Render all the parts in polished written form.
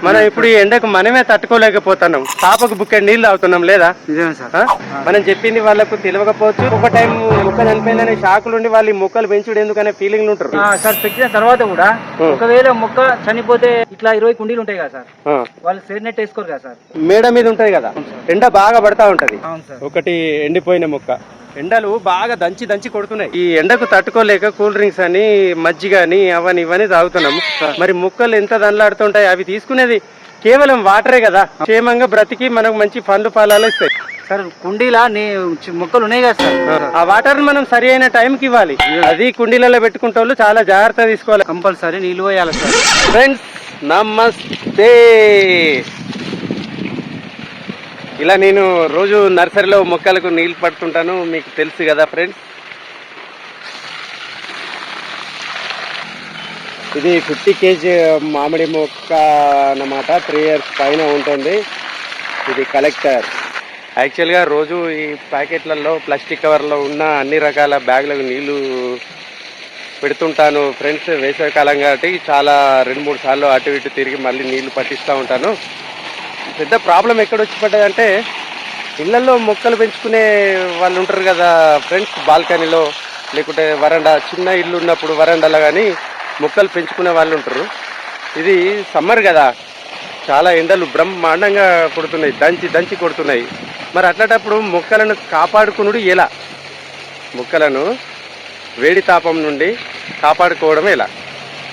మనం ఇప్పుడు ఈ ఎండకు మనమే తట్టుకోలేకపోతున్నాం. పాపకు బుక్కెడు నీళ్లు తాగుతున్నాం లేదా? మనం చెప్పింది వాళ్ళకు తెలియకపోవచ్చు. ఒక టైం మొక్క చనిపోయిందనే షాకులు ఉండి వాళ్ళు మొక్కలు పెంచుడు ఎందుకనే ఫీలింగ్ ఉంటారు సార్. పెట్టిన తర్వాత కూడా ఒకవేళ మొక్క చనిపోతే ఇట్లా 20 కుండీలు ఉంటాయి కదా సార్, వాళ్ళు సేడ్ నెట్ వేసుకోరు కదా సార్. మేడ మీద ఉంటది కదా, ఎండ బాగా పడతా ఉంటది. ఒకటి ఎండిపోయిన మొక్క ఎండలు బాగా దంచి దంచి కొడుతున్నాయి. ఈ ఎండకు తట్టుకోలేక కూల్ డ్రింక్స్ అని మజ్జిగ అని అవని ఇవన్నీ తాగుతున్నాము. మరి మొక్కలు ఎంత దండలాడుతుంటాయి. అవి తీసుకునేది కేవలం వాటరే కదా. క్షేమంగా బ్రతికి మనకు మంచి పండ్లు ఫలాలు ఇస్తాయి సార్. కుండీలా మొక్కలు ఉన్నాయి కదా సార్, ఆ వాటర్ మనం సరి అయిన టైంకి ఇవ్వాలి. అది కుండీలలో పెట్టుకుంటే వాళ్ళు చాలా జాగ్రత్త తీసుకోవాలి. కంపల్సరీ నీళ్ళు పోయాలి సార్. ఫ్రెండ్స్ నమస్తే. ఇలా నేను రోజు నర్సరీలో మొక్కలకు నీళ్ళు పడుతుంటాను, మీకు తెలుసు కదా ఫ్రెండ్స్. ఇది 50 kg మామిడి మొక్క అన్నమాట. 3 years పైన ఉంటుంది. ఇది కలెక్టర్. యాక్చువల్గా రోజు ఈ ప్యాకెట్లలో ప్లాస్టిక్ కవర్లో ఉన్న అన్ని రకాల బ్యాగులకు నీళ్లు పెడుతుంటాను ఫ్రెండ్స్. వేసవికాలం కాబట్టి చాలా 2-3 సార్లు అటు ఇటు తిరిగి మళ్ళీ నీళ్లు పట్టిస్తూ ఉంటాను. పెద్ద ప్రాబ్లం ఎక్కడ వచ్చి పడ్డదంటే, ఇళ్లలో మొక్కలు పెంచుకునే వాళ్ళు ఉంటారు కదా ఫ్రెండ్స్, బాల్కనీలో లేకుంటే వరండా, చిన్న ఇల్లు ఉన్నప్పుడు వరండాలో కానీ మొక్కలు పెంచుకునే వాళ్ళు ఉంటారు. ఇది సమ్మర్ కదా, చాలా ఎండలు బ్రహ్మాండంగా కొడుతున్నాయి, దంచి దంచి కొడుతున్నాయి. మరి అట్లాంటప్పుడు మొక్కలను కాపాడుకునుడు ఎలా? మొక్కలను వేడి తాపం నుండి కాపాడుకోవడం ఎలా?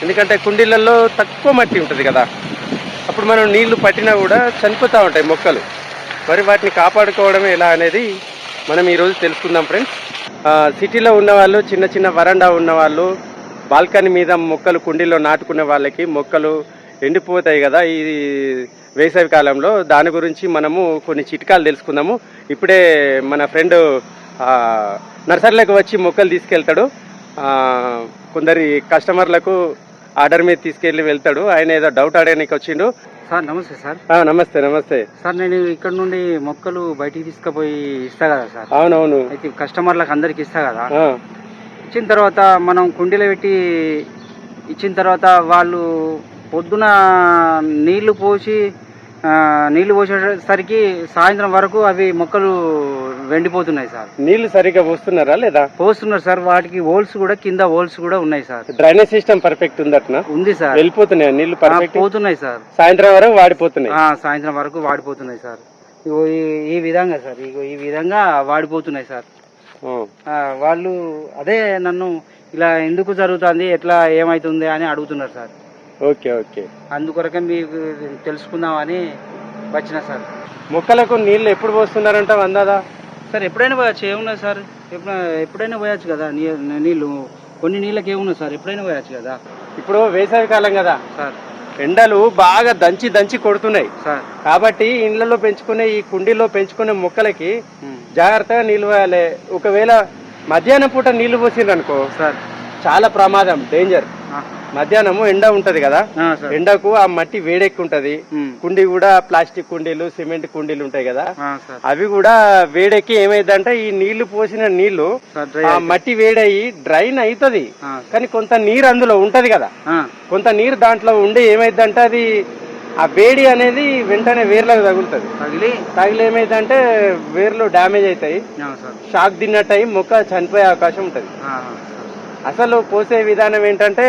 ఎందుకంటే కుండీలలో తక్కువ మట్టి ఉంటుంది కదా, అప్పుడు మనం నీళ్లు పట్టినా కూడా చనిపోతూ ఉంటాయి మొక్కలు. మరి వాటిని కాపాడుకోవడం ఎలా అనేది మనం ఈరోజు తెలుసుకుందాం ఫ్రెండ్స్. సిటీలో ఉన్నవాళ్ళు, చిన్న చిన్న వరండా ఉన్నవాళ్ళు, బాల్కనీ మీద మొక్కలు కుండీలో నాటుకునే వాళ్ళకి మొక్కలు ఎండిపోతాయి కదా ఈ వేసవి కాలంలో. దాని గురించి మనము కొన్ని చిట్కాలు తెలుసుకుందాము. ఇప్పుడే మన ఫ్రెండ్ నర్సరీలోకి వచ్చి మొక్కలు తీసుకెళ్తాడు. కొందరి కస్టమర్లకు ఆర్డర్ మీద తీసుకెళ్ళి వెళ్తాడు. ఆయన ఏదో డౌట్ అడగడానికి వచ్చిండు. సార్ నమస్తే సార్. నమస్తే నమస్తే సార్. నేను ఇక్కడ నుండి మొక్కలు బయటికి తీసుకుపోయి ఇస్తా కదా సార్. అవునవును. అయితే కస్టమర్లకు అందరికి ఇస్తా కదా. ఇచ్చిన తర్వాత మనం కుండీలో పెట్టి ఇచ్చిన తర్వాత వాళ్ళు పొద్దున నీళ్లు పోసేసరికి సాయంత్రం వరకు అవి మొక్కలు వెండిపోతున్నాయి సార్. నీళ్లు సరిగ్గా పోస్తున్నారా లేదా? పోస్తున్నారు సార్. వాటికి హోల్స్ కూడా, కింద హోల్స్ కూడా ఉన్నాయి సార్. డ్రైనేజ్ సిస్టమ్ పర్ఫెక్ట్ ఉందట్నా? ఉంది సార్. వెళ్ళిపోతున్నాయి నీళ్లు? పర్ఫెక్ట్ పోతున్నాయి సార్. సాయంత్రం వరకు వాడిపోతున్నాయి. సాయంత్రం వరకు వాడిపోతున్నాయి సార్. ఇగో ఈ విధంగా సార్, ఇగో ఈ విధంగా వాడిపోతున్నాయి సార్. వాళ్ళు అదే నన్ను ఇలా ఎందుకు జరుగుతుంది, ఎట్లా ఏమైతుంది అని అడుగుతున్నారు సార్. Okay okay. అందుకొరకే మీకు తెలుసుకుందామని వచ్చిన సార్. మొక్కలకు నీళ్ళు ఎప్పుడు పోస్తున్నారంట అందాదా సార్? ఎప్పుడైనా పోయచ్చు, ఏమున్నది సార్. ఎప్పుడైనా పోయచ్చు కదా నీళ్ళు. కొన్ని నీళ్ళకి ఏమున్నది సార్, ఎప్పుడైనా పోయచ్చు కదా. ఇప్పుడు వేసవి కాలం కదా సార్, ఎండలు బాగా దంచి దంచి కొడుతున్నాయి సార్. కాబట్టి ఇండ్లలో పెంచుకునే ఈ కుండీలో పెంచుకునే మొక్కలకి జాగ్రత్తగా నీళ్ళు పోయాలి. ఒకవేళ మధ్యాహ్నం పూట నీళ్లు పోసిందనుకో సార్, చాలా ప్రమాదం, డేంజర్. మధ్యాహ్నము ఎండ ఉంటది కదా, ఎండకు ఆ మట్టి వేడెక్కి ఉంటది. కుండీ కూడా ప్లాస్టిక్ కుండీలు, సిమెంట్ కుండీలు ఉంటాయి కదా, అవి కూడా వేడెక్కి ఏమైందంటే ఈ నీళ్లు పోసిన నీళ్లు ఆ మట్టి వేడయి డ్రైన్ అవుతుంది. కానీ కొంత నీరు అందులో ఉంటది కదా, కొంత నీరు దాంట్లో ఉండి ఏమైందంటే అది ఆ వేడి అనేది వెంటనే వేర్లకు తగులుతుంది. తగిలి ఏమైందంటే వేర్లు డ్యామేజ్ అవుతాయి, షాక్ తిన్నట్టు అయి మొక్క చనిపోయే అవకాశం ఉంటది. అసలు పోసే విధానం ఏంటంటే,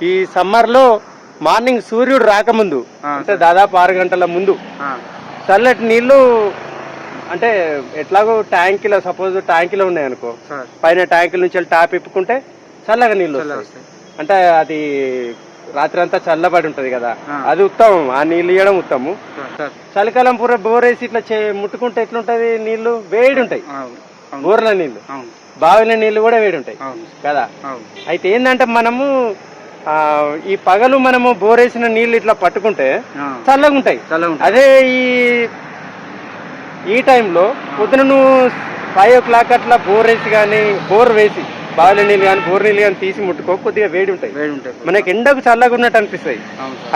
ఈ సమ్మర్ లో మార్నింగ్ సూర్యుడు రాకముందు అంటే దాదాపు 6 గంటల ముందు చల్లటి నీళ్లు, అంటే ఎట్లాగో ట్యాంకీలో, సపోజ్ ట్యాంకీలో ఉన్నాయనుకో, పైన ట్యాంకీల నుంచి ట్యాప్ ఇప్పుకుంటే చల్లగా నీళ్లు వస్తాయి. అంటే అది రాత్రి అంతా చల్లబడి ఉంటది కదా, అది ఉత్తమం. ఆ నీళ్ళు ఇవ్వడం ఉత్తమం. చలికాలం పూర బోరేసి ఇట్లా ముట్టుకుంటే ఎట్లుంటది, నీళ్లు వేడి ఉంటాయి. బోర్ల నీళ్లు, బావిల నీళ్లు కూడా వేడి ఉంటాయి కదా. అయితే ఏంటంటే మనము ఈ పగలు మనము బోరేసిన నీళ్లు ఇట్లా పట్టుకుంటే చల్లగా ఉంటాయి. అదే ఈ టైంలో పొద్దున నువ్వు 5 o'clock అట్లా బోర్ వేసి బావిల నీళ్ళు కానీ బోర్ నీళ్ళు కానీ తీసి ముట్టుకో, కొద్దిగా వేడి ఉంటాయి. మనకి ఎండకు చల్లగా ఉన్నట్టు అనిపిస్తాయి.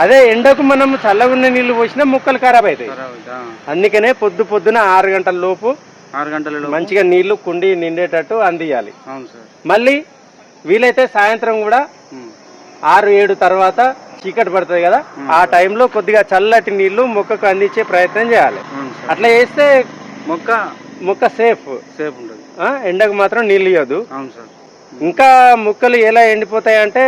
అదే ఎండకు మనం చల్లగా ఉన్న నీళ్లు పోసినా మొక్కలు ఖరాబ్ అవుతాయి. అందుకనే పొద్దున 6 గంటల లోపు మంచిగా నీళ్లు కుండి నిండేటట్టు అందియాలి. మళ్ళీ వీలైతే సాయంత్రం కూడా 6-7 తర్వాత చీకటి పడుతుంది కదా, ఆ టైంలో కొద్దిగా చల్లటి నీళ్లు మొక్కకు అందించే ప్రయత్నం చేయాలి. అట్లా చేస్తే మొక్క సేఫ్ ఉంటుంది. ఎండకు మాత్రం నీళ్ళు ఇవ్వదు. అవును సార్. ఇంకా మొక్కలు ఎలా ఎండిపోతాయి అంటే,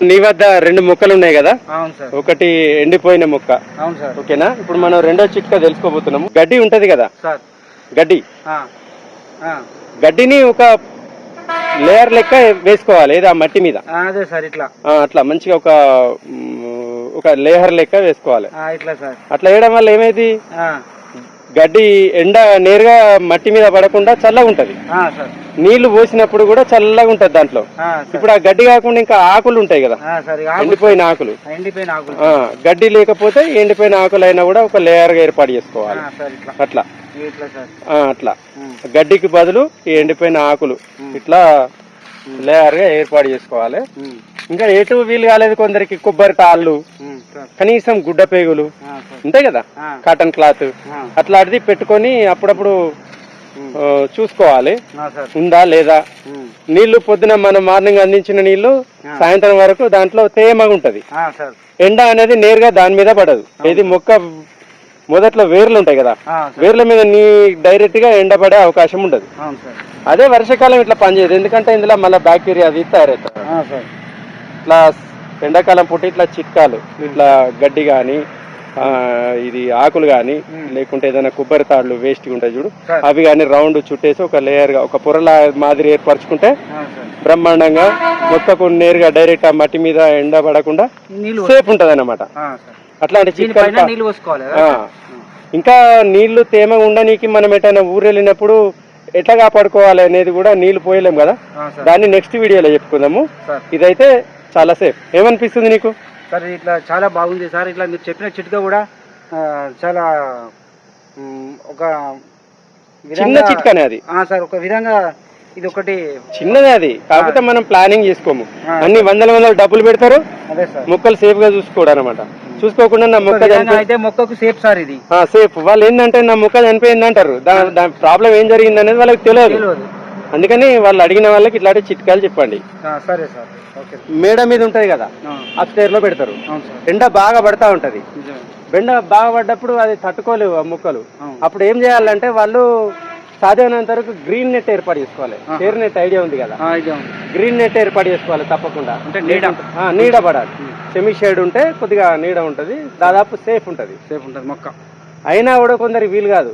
నీ వద్ద 2 మొక్కలు ఉన్నాయి కదా, అవును సార్, ఒకటి ఎండిపోయిన మొక్క. అవును సార్. ఓకేనా, ఇప్పుడు మనం రెండో చిట్కా తెలుసుకోబోతున్నాము. గడ్డి ఉంటది కదా సార్, గడ్డిని ఒక లేయర్ లెక్క వేసుకోవాలి ఏదో ఆ మట్టి మీద. అదే సార్, ఇట్లా అట్లా మంచిగా ఒక లేయర్ లెక్క వేసుకోవాలి. ఇట్లా సార్. అట్లా వేయడం వల్ల ఏమైంది, గడ్డి ఎండ నేరుగా మట్టి మీద పడకుండా చల్లగా ఉంటది. నీళ్లు పోసినప్పుడు కూడా చల్లగా ఉంటది దాంట్లో. ఇప్పుడు ఆ గడ్డి కాకుండా ఇంకా ఆకులు ఉంటాయి కదా, ఎండిపోయిన ఆకులు. గడ్డి లేకపోతే ఎండిపోయిన ఆకులు అయినా కూడా ఒక లేయర్ గా ఏర్పాటు చేసుకోవాలి. అట్లా అట్లా గడ్డికి బదులు ఈ ఎండిపోయిన ఆకులు ఇట్లా లేయర్ గా ఏర్పాటు చేసుకోవాలి. ఇంకా ఎటు వీలు కాలేదు కొందరికి కొబ్బరి తాళ్ళు, కనీసం గుడ్డ పేగులు ఉంటాయి కదా, కాటన్ క్లాత్ అట్లాంటిది పెట్టుకొని అప్పుడప్పుడు చూసుకోవాలి ఉందా లేదా. నీళ్లు పొద్దున మనం మార్నింగ్ అందించిన నీళ్లు సాయంత్రం వరకు దాంట్లో తేమగా ఉంటది. ఎండ అనేది నేరుగా దాని మీద పడదు. ఇది మొక్క మొదట్లో వేర్లు ఉంటాయి కదా, వేర్ల మీద డైరెక్ట్ గా ఎండ పడే అవకాశం ఉండదు. అదే వర్షాకాలం ఇట్లా పనిచేయదు, ఎందుకంటే ఇందులో మళ్ళీ బ్యాక్టీరియా అది తయారవుతుంది. ఇట్లా ఎండాకాలం పుట్టి ఇట్లా చిట్కాలు, ఇట్లా గడ్డి గాని ఇది ఆకులు గాని లేకుంటే ఏదైనా కొబ్బరి తాళ్ళు వేస్ట్ ఉంటాయి చూడు, అవి గాని రౌండ్ చుట్టేసి ఒక లేయర్ గా ఒక పొరల మాదిరి ఏర్పరచుకుంటే బ్రహ్మాండంగా మొక్కకు నేరుగా డైరెక్ట్ ఆ మట్టి మీద ఎండ పడకుండా సేఫ్ ఉంటది అన్నమాట. అట్లాంటి చిట్కాలు. ఇంకా నీళ్లు తేమ ఉండనీకి మనం ఎటైనా ఊరు వెళ్ళినప్పుడు ఎట్లా కాపాడుకోవాలి అనేది కూడా, నీళ్లు పోయలేం కదా, దాన్ని నెక్స్ట్ వీడియోలో చెప్పుకుందాము. ఇదైతే చాలా సేఫ్. ఏమనిపిస్తుంది నీకు? సార్ ఇట్లా చాలా బాగుంది సార్. ఇట్లా మీరు చెప్పిన చిట్కా కూడా చాలా ఒక చిన్న చిట్కానే అది సార్. ఒక విధంగా ఇది ఒకటి చిన్నదే అది, కాకపోతే మనం ప్లానింగ్ చేసుకోము. అన్ని వందల డబ్బులు పెడతారు, మొక్కలు సేఫ్ గా చూసుకోవడం అనమాట. చూసుకోకుండా నా మొక్క అయితే మొక్కకు సేఫ్ సార్ ఇది సేఫ్. వాళ్ళు ఏంటంటే నా మొక్క చనిపోయింది అంటారు, దాని ప్రాబ్లం ఏం జరిగింది అనేది వాళ్ళకి తెలియదు. అందుకని వాళ్ళు అడిగిన వాళ్ళకి ఇట్లాంటి చిట్కాలు చెప్పండి. సరే సార్. మేడ మీద ఉంటది కదా, అప్ స్టేర్ లో పెడతారు. ఎండ బాగా పడతా ఉంటది. ఎండ బాగా పడ్డప్పుడు అది తట్టుకోలేవు ఆ మొక్కలు. అప్పుడు ఏం చేయాలంటే వాళ్ళు సాధ్యమైనంత వరకు గ్రీన్ నెట్ ఏర్పాటు చేసుకోవాలి. షేర్ నెట్ ఐడియా ఉంది కదా, గ్రీన్ నెట్ ఏర్పాటు చేసుకోవాలి తప్పకుండా. నీడ పడాలి. సెమీ షేడ్ ఉంటే కొద్దిగా నీడ ఉంటది, దాదాపు సేఫ్ ఉంటది మొక్క. అయినా కూడా కొందరికి వీలు కాదు.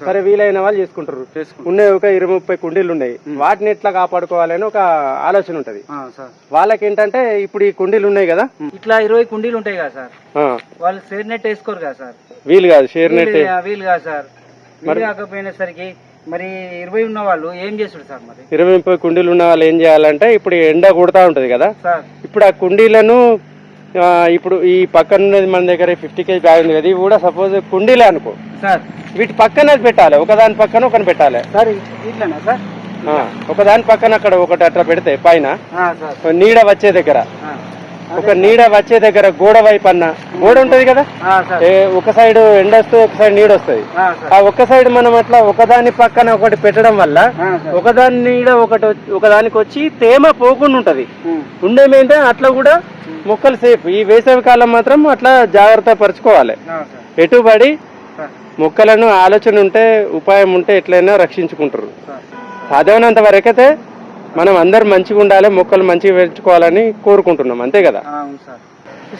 సరే, వీలైన వాళ్ళు చేసుకుంటారు. ఉన్నాయి ఒక 20-30 కుండీలు ఉన్నాయి, వాటిని ఎట్లా కాపాడుకోవాలని ఒక ఆలోచన ఉంటది వాళ్ళకి. ఏంటంటే ఇప్పుడు ఈ కుండీలు ఉన్నాయి కదా, ఇట్లా 20 కుండీలు ఉంటాయి కదా సార్, వాళ్ళు షేర్ నెట్ వేసుకోరు కదా సార్. వీలు కాదు, షేర్ నెట్ వీలు కాదు సార్. వీలు కాకపోయిన సరికి మరి 20 ఉన్న వాళ్ళు ఏం చేస్తారు సార్? మరి 20-30 కుండీలు ఉన్న వాళ్ళు ఏం చేయాలంటే, ఇప్పుడు ఎండ కొడతా ఉంటది కదా, ఇప్పుడు ఆ కుండీలను ఇప్పుడు ఈ పక్కన ఉన్నది మన దగ్గర 50 kg బ్యాగ్ ఉంది కదా, ఇవి కూడా సపోజ్ కుండీలే అనుకో సార్, వీటి పక్కన పెట్టాలి. ఒకదాని పక్కన ఒకటి పెట్టాలి సార్. ఇట్లానా సార్? ఒకదాని పక్కన అక్కడ ఒకటి అట్లా పెడితే పైన నీడ వచ్చే దగ్గర, ఒక నీడ వచ్చే దగ్గర గోడ వైపు అన్న గోడ ఉంటది కదా, ఒక సైడ్ ఎండ వస్తే ఒక సైడ్ నీడ వస్తుంది. ఆ ఒక్క సైడ్ మనం అట్లా ఒకదాని పక్కన ఒకటి పెట్టడం వల్ల ఒకదాని నీడ ఒకదానికి వచ్చి తేమ పోకుండా ఉంటది. ఉండేమైంటే అట్లా కూడా మొక్కలు సేఫ్. ఈ వేసవి కాలం మాత్రం అట్లా జాగ్రత్త పరచుకోవాలి. ఎటుబడి మొక్కలను ఆలోచన ఉంటే, ఉపాయం ఉంటే ఎట్లయినా రక్షించుకుంటారు. సాధ్యమైనంత వరకైతే మనం అందరు మంచిగా ఉండాలి, మొక్కలు మంచిగా పెంచుకోవాలని కోరుకుంటున్నాం, అంతే కదా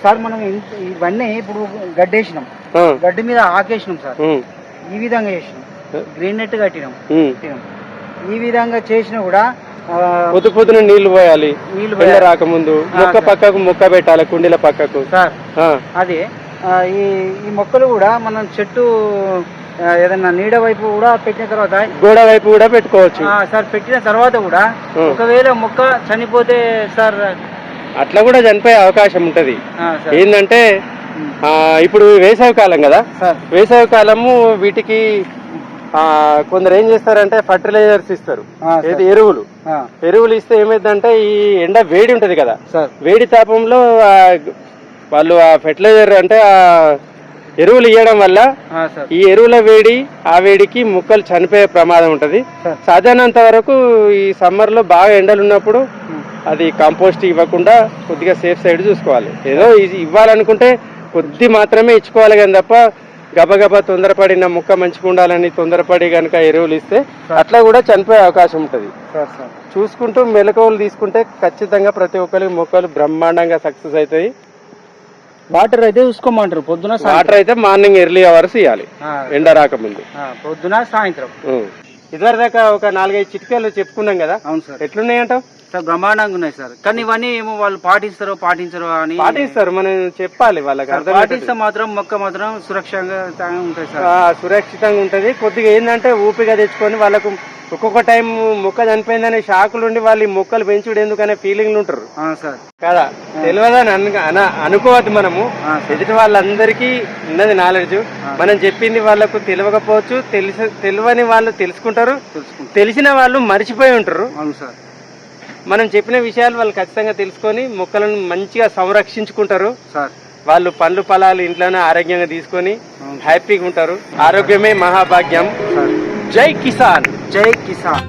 సార్. మనం ఇవన్నీ ఇప్పుడు గడ్డి వేసినాం, గడ్డి మీద ఆకేసినాం సార్, ఈ విధంగా వేసినాం, గ్రీన్ నెట్ కట్టినాం. ఈ విధంగా చేసినా కూడా పొద్దున నీళ్లు పోయాలి, నీళ్లు రాకముందు మొక్క పక్కకు మొక్క పెట్టాలి, కుండీల పక్కకు సార్. అదే ఈ మొక్కలు కూడా మనం చెట్టు ఏదన్నా నీడ వైపు కూడా పెట్టిన తర్వాత గోడ వైపు కూడా పెట్టుకోవచ్చు సార్. పెట్టిన తర్వాత కూడా ఒకవేళ మొక్క చనిపోతే సార్, అట్లా కూడా చనిపోయే అవకాశం ఉంటది. ఏంటంటే ఇప్పుడు వేసవి కాలం కదా, వేసవి కాలము వీటికి కొందరు ఏం చేస్తారంటే ఫర్టిలైజర్స్ ఇస్తారు, ఏది ఎరువులు ఇస్తే ఏమైందంటే ఈ ఎండ వేడి ఉంటది కదా, వేడి తాపంలో వాళ్ళు ఆ ఫెర్టిలైజర్ అంటే ఆ ఎరువులు ఇవ్వడం వల్ల ఈ ఎరువుల వేడి ఆ వేడికి మొక్కలు చనిపోయే ప్రమాదం ఉంటది. సాధారణంత వరకు ఈ సమ్మర్ లో బాగా ఎండలు ఉన్నప్పుడు అది కాంపోస్ట్ ఇవ్వకుండా కొద్దిగా సేఫ్ సైడ్ చూసుకోవాలి. ఏదో ఇది ఇవ్వాలనుకుంటే కొద్ది మాత్రమే ఇచ్చుకోవాలి కానీ తప్ప గబగబా తొందరపడిన మొక్క మంచిగా ఉండాలని తొందరపడి కనుక ఎరువులు ఇస్తే అట్లా కూడా చనిపోయే అవకాశం ఉంటుంది. చూసుకుంటూ మెలకువలు తీసుకుంటే ఖచ్చితంగా ప్రతి ఒక్కరికి మొక్కలు బ్రహ్మాండంగా సక్సెస్ అవుతాయి. వాటర్ అయితే చూసుకోమంటారు పొద్దున వాటర్ అయితే మార్నింగ్ ఎర్లీ అవర్స్ ఇవ్వాలి, ఎండ రాకముందు, పొద్దున సాయంత్రం. ఇదివరదాకా ఒక 4-5 చిట్కాలు చెప్పుకున్నాం కదా. అవును సార్. ఎట్లున్నాయంటావు? సార్ బ్రహ్మాండంగా ఉన్నాయి సార్. కానీ ఇవన్నీ ఏమో వాళ్ళు పాటించరో అని. పాటిస్తారు, మనం చెప్పాలి వాళ్ళకి. పాటిస్తే మాత్రం మొక్క మాత్రం సురక్షంగా ఉంటాయి సార్. సురక్షితంగా ఉంటది. కొద్దిగా ఏంటంటే ఊపిగా తెచ్చుకొని వాళ్ళకు ఒక్కొక్క టైం మొక్క చనిపోయిందనే షాకులు ఉండి వాళ్ళు ఈ మొక్కలు పెంచుడు ఎందుకనే ఫీలింగ్లు ఉంటారు సార్ కదా. తెలియదని అనుకోవద్దు మనము. ఎదుటి వాళ్ళందరికీ ఉన్నది నాలెడ్జ్. మనం చెప్పింది వాళ్ళకు తెలియకపోవచ్చు, తెలియని వాళ్ళు తెలుసుకుంటారు, తెలిసిన వాళ్ళు మర్చిపోయి ఉంటారు. అవును సార్. మనం చెప్పిన విషయాలు వాళ్ళు ఖచ్చితంగా తెలుసుకొని మొక్కలను మంచిగా సంరక్షించుకుంటారు సార్. వాళ్ళు పండ్లు ఫలాలు ఇంట్లోనే ఆరోగ్యంగా తీసుకొని హ్యాపీగా ఉంటారు. ఆరోగ్యమే మహాభాగ్యం. జై కిసాన్. జై కిసాన్.